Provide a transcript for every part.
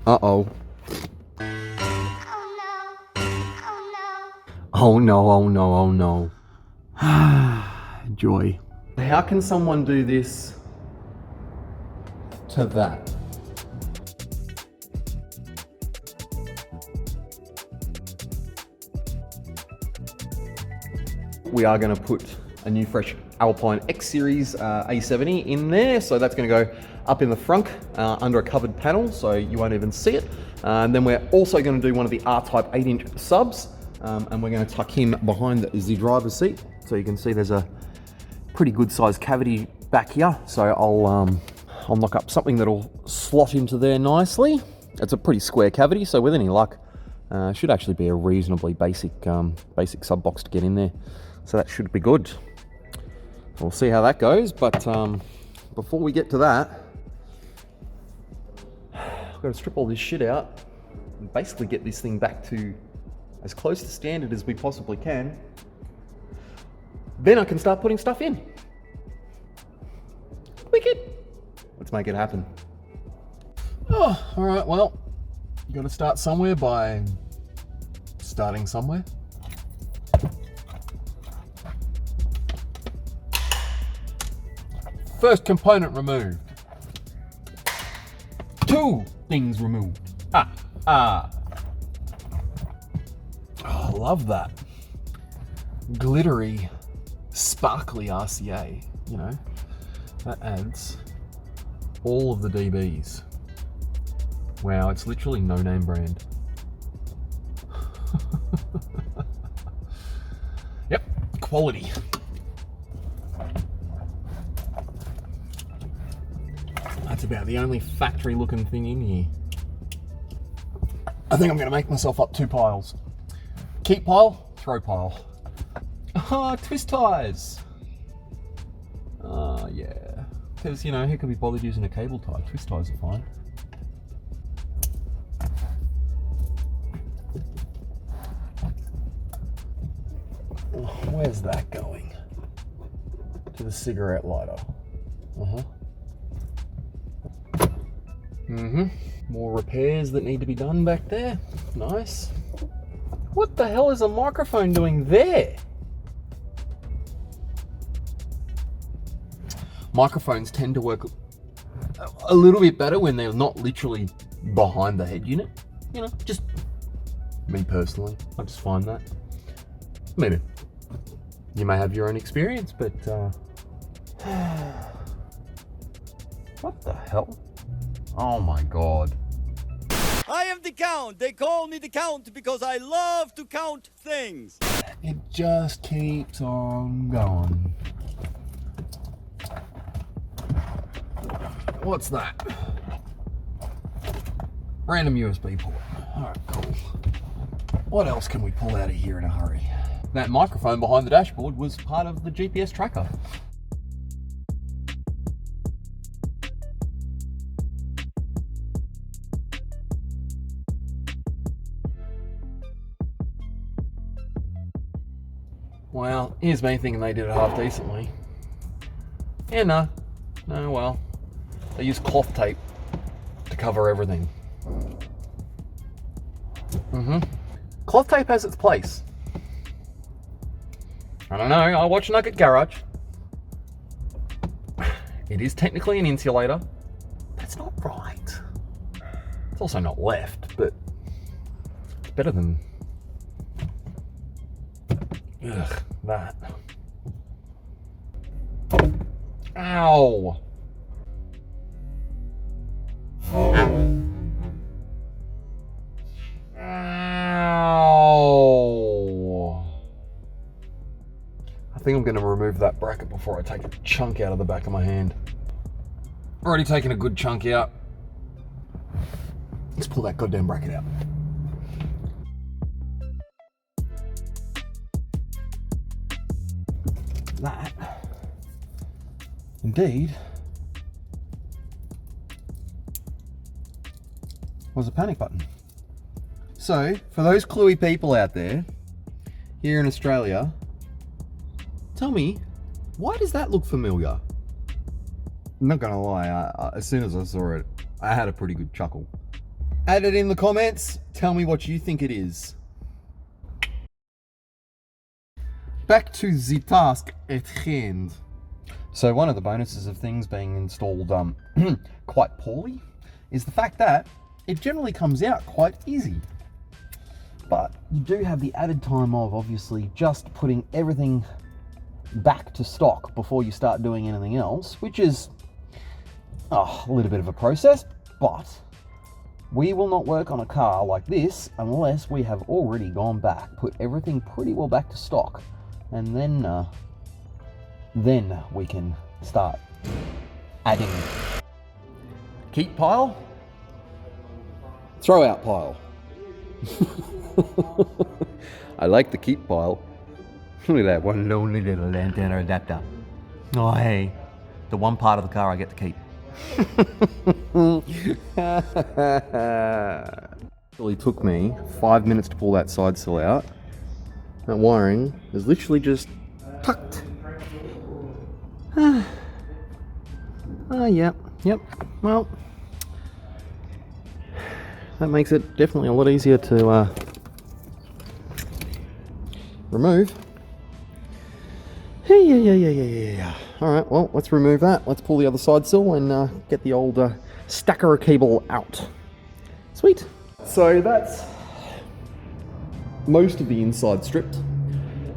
Uh-oh. Oh no, oh no, oh no. Joy. How can someone do this to that? We are going to put a new fresh Alpine X Series A70 in there. So that's going to go up in the front under a covered panel, so you won't even see it. And then we're also going to do one of the R-Type 8-inch subs, and we're going to tuck him behind the driver's seat. So you can see there's a pretty good sized cavity back here. So I'll knock up something that'll slot into there nicely. It's a pretty square cavity, so with any luck, should actually be a reasonably basic sub box to get in there. So that should be good. We'll see how that goes, but before we get to that, I've got to strip all this shit out and basically get this thing back to as close to standard as we possibly can. Then I can start putting stuff in. Wicked. Let's make it happen. Oh, all right, well, you got to start somewhere by starting somewhere. First component removed. 2 things removed. Oh, I love that. Glittery, sparkly RCA, you know. That adds all of the DBs. Wow, it's literally no name brand. Yep, quality. That's about the only factory looking thing in here. I think I'm going to make myself up 2 piles. Keep pile, throw pile. Ah, twist ties. Oh, yeah. Because, you know, who could be bothered using a cable tie? Twist ties are fine. Where's that going? To the cigarette lighter. More repairs that need to be done back there. Nice. What the hell is a microphone doing there? Microphones tend to work a little bit better when they're not literally behind the head unit. You know, just me personally. I just find that. Maybe you may have your own experience, but what the hell? Oh my God. I am the Count. They call me the Count because I love to count things. It just keeps on going. What's that? Random USB port. Alright, cool. What else can we pull out of here in a hurry? That microphone behind the dashboard was part of the GPS tracker. Well, here's me thinking they did it half decently. Yeah, no, well, they use cloth tape to cover everything. Cloth tape has its place. I don't know, I watch Nugget Garage. It is technically an insulator. That's not right. It's also not left, but it's better than that. Ow! Ow! I think I'm going to remove that bracket before I take a chunk out of the back of my hand. Already taken a good chunk out. Let's pull that goddamn bracket out. That, indeed, was a panic button. So, for those cluey people out there, here in Australia, tell me, why does that look familiar? I'm not gonna lie, as soon as I saw it, I had a pretty good chuckle. Add it in the comments. Tell me what you think it is. Back to the task at hand. So one of the bonuses of things being installed quite poorly is the fact that it generally comes out quite easy. But you do have the added time of obviously just putting everything back to stock before you start doing anything else, which is a little bit of a process, but we will not work on a car like this unless we have already gone back, put everything pretty well back to stock, and then we can start adding. Keep pile, throw out pile. I like the keep pile. Look at that one lonely little antenna adapter. Oh hey, the one part of the car I get to keep. It only took me 5 minutes to pull that side sill out. That wiring is literally just tucked. Yep. Well, that makes it definitely a lot easier to remove. Yeah. All right, well, let's remove that. Let's pull the other side sill and get the old stacker cable out. Sweet. So that's most of the inside stripped.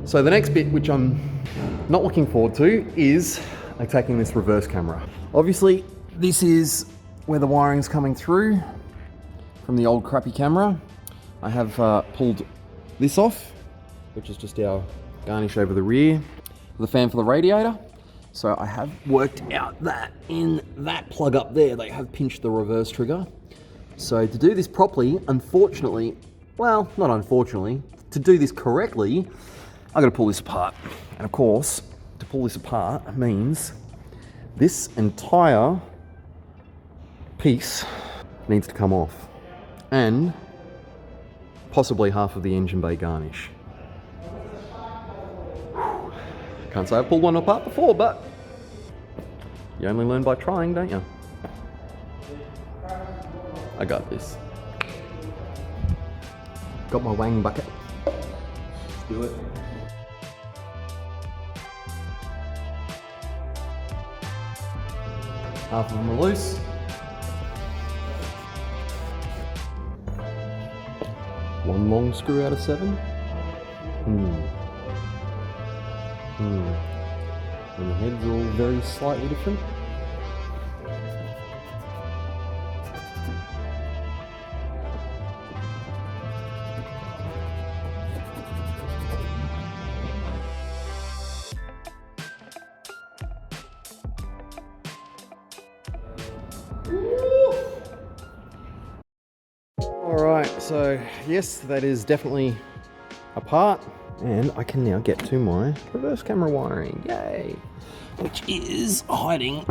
So the next bit, which I'm not looking forward to, is attacking this reverse camera. Obviously, this is where the wiring's coming through from the old crappy camera. I have pulled this off, which is just our garnish over the rear, the fan for the radiator. So I have worked out that in that plug up there, they have pinched the reverse trigger. So to do this properly, unfortunately, well, not unfortunately, to do this correctly, I gotta pull this apart. And of course, to pull this apart means this entire piece needs to come off. And possibly half of the engine bay garnish. Can't say I've pulled one apart before, but you only learn by trying, don't you? I got this. Got my wang bucket. Let's do it. Half of them are loose. One long screw out of 7. And the heads are all very slightly different. Alright, so yes, that is definitely apart. And I can now get to my reverse camera wiring, yay! Which is hiding,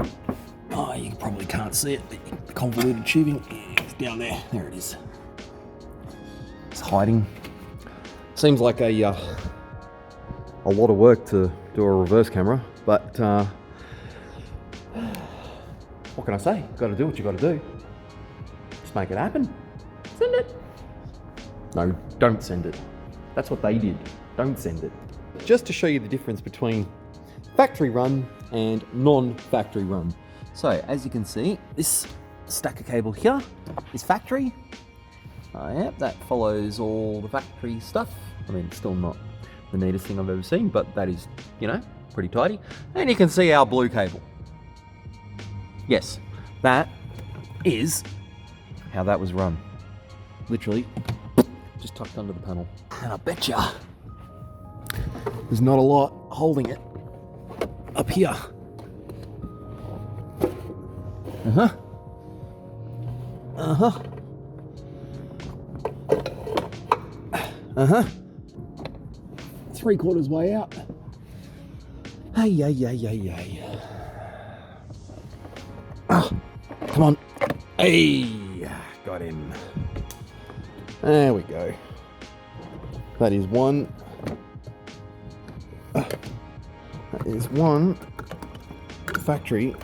oh, you probably can't see it, the convoluted tubing is down there, there it is. It's hiding. Seems like a lot of work to do a reverse camera, but what can I say? Gotta do what you gotta do. Just make it happen. Send it. No, don't send it. That's what they did. Don't send it. Just to show you the difference between factory run and non-factory run. So as you can see, this stacker cable here is factory. Yep, that follows all the factory stuff. I mean, it's still not the neatest thing I've ever seen, but that is, you know, pretty tidy. And you can see our blue cable. Yes, that is how that was run. Literally, just tucked under the panel. And I betcha there's not a lot holding it up here. Three-quarters way out. Hey. Oh, come on. Hey, got him. There we go. That is one. That is one factory.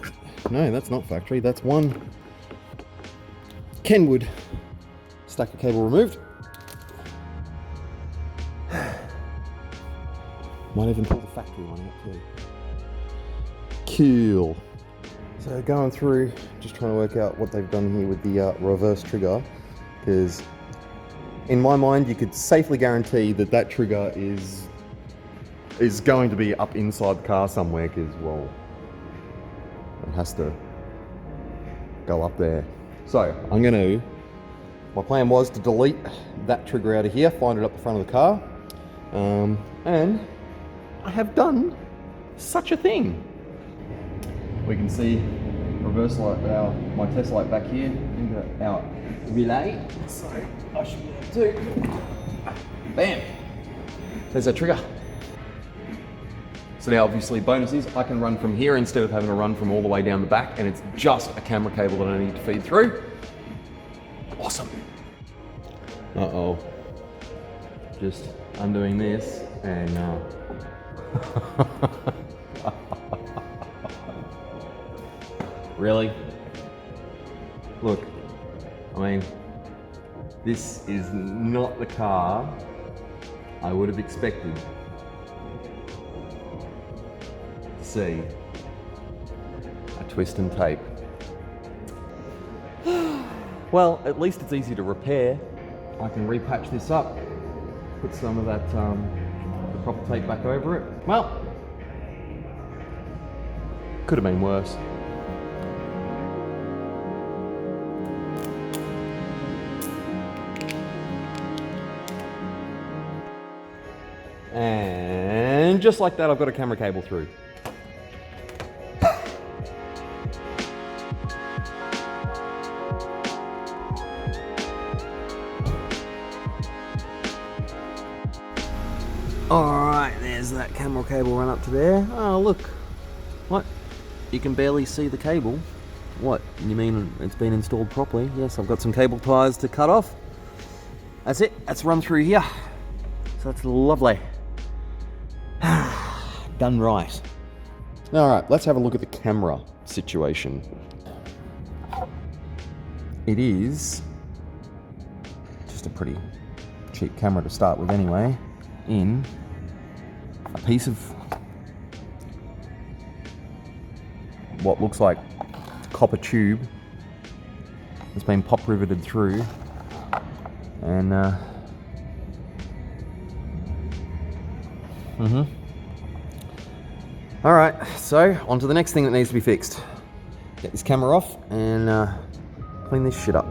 No, that's not factory. That's one Kenwood stack of cable removed. Might even pull the factory one out too. Cool. So going through, just trying to work out what they've done here with the reverse trigger, because in my mind you could safely guarantee that that trigger is going to be up inside the car somewhere, because, well, it has to go up there. So my plan was to delete that trigger out of here, find it up the front of the car, and I have done such a thing. We can see reverse light, my test light back here into our relay. So I should be able to, bam, there's that trigger. So now obviously bonus is I can run from here instead of having to run from all the way down the back, and it's just a camera cable that I need to feed through. Awesome. Uh-oh. Just undoing this and really? Look, I mean, this is not the car I would have expected to see a twist and tape. Well, at least it's easy to repair. I can repatch this up, put some of that the proper tape back over it. Well, could have been worse. And just like that, I've got a camera cable through. Alright, there's that camera cable run up to there. Oh, look. What? You can barely see the cable? What? You mean it's been installed properly? Yes, I've got some cable ties to cut off. That's it. That's run through here. So that's lovely. Done right. Alright, let's have a look at the camera situation. It is just a pretty cheap camera to start with anyway, in a piece of what looks like copper tube that's been pop riveted through, and Alright, so on to the next thing that needs to be fixed. Get this camera off and clean this shit up.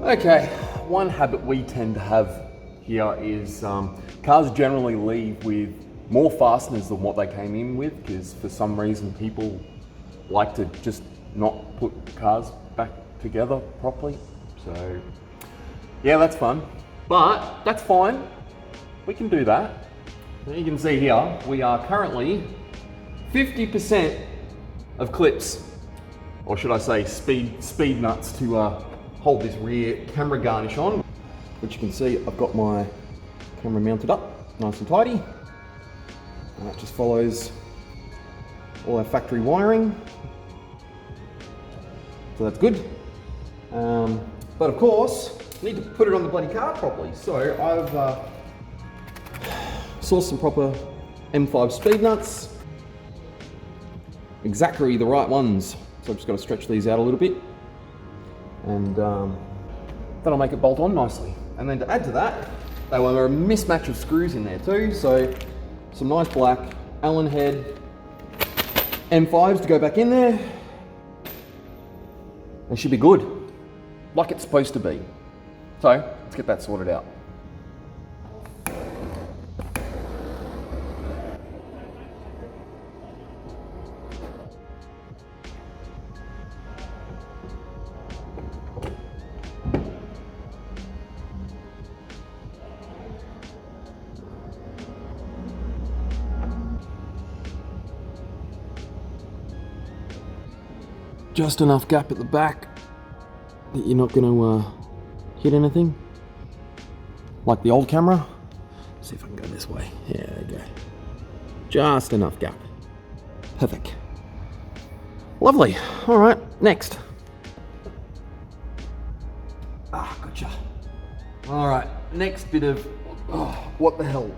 Okay, one habit we tend to have here is cars generally leave with more fasteners than what they came in with, because for some reason people like to just not put cars back together properly. So yeah, that's fun, but that's fine. We can do that. You can see here, we are currently 50% of clips, or should I say speed nuts to hold this rear camera garnish on, which you can see I've got my camera mounted up nice and tidy, and that just follows all our factory wiring, so that's good. But of course, I need to put it on the bloody car properly, so I've sourced some proper M5 speed nuts, exactly the right ones, so I've just got to stretch these out a little bit, and that'll make it bolt on nicely. And then to add to that, they were a mismatch of screws in there too, so some nice black Allen head M5s to go back in there. They should be good, like it's supposed to be. So let's get that sorted out. Just enough gap at the back that you're not going to hit anything, like the old camera. Let's see if I can go this way. Yeah, there you go. Just enough gap. Perfect. Lovely. All right, next. Ah, gotcha. All right, next bit of, what the hell?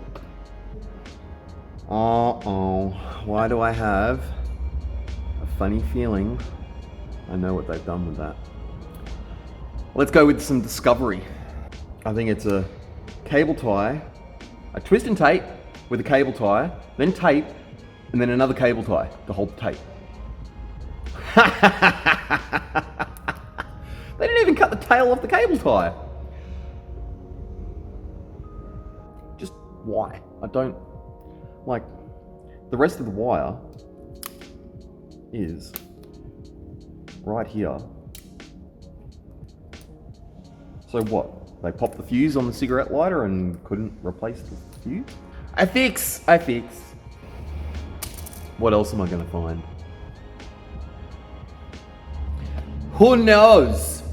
Uh-oh, why do I have a funny feeling I know what they've done with that? Let's go with some discovery. I think it's a cable tie, a twist and tape with a cable tie, then tape, and then another cable tie to hold the tape. They didn't even cut the tail off the cable tie. Just why? I don't, like, the rest of the wire is right here. So what? They popped the fuse on the cigarette lighter and couldn't replace the fuse? I fix. What else am I gonna find? Who knows?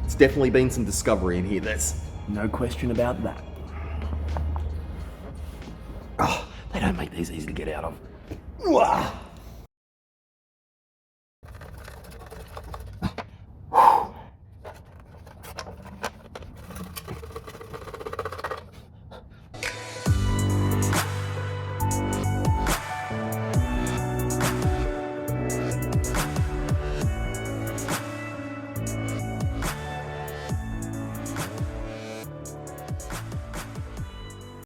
It's definitely been some discovery in here. There's no question about that. Oh, they don't make these easy to get out of.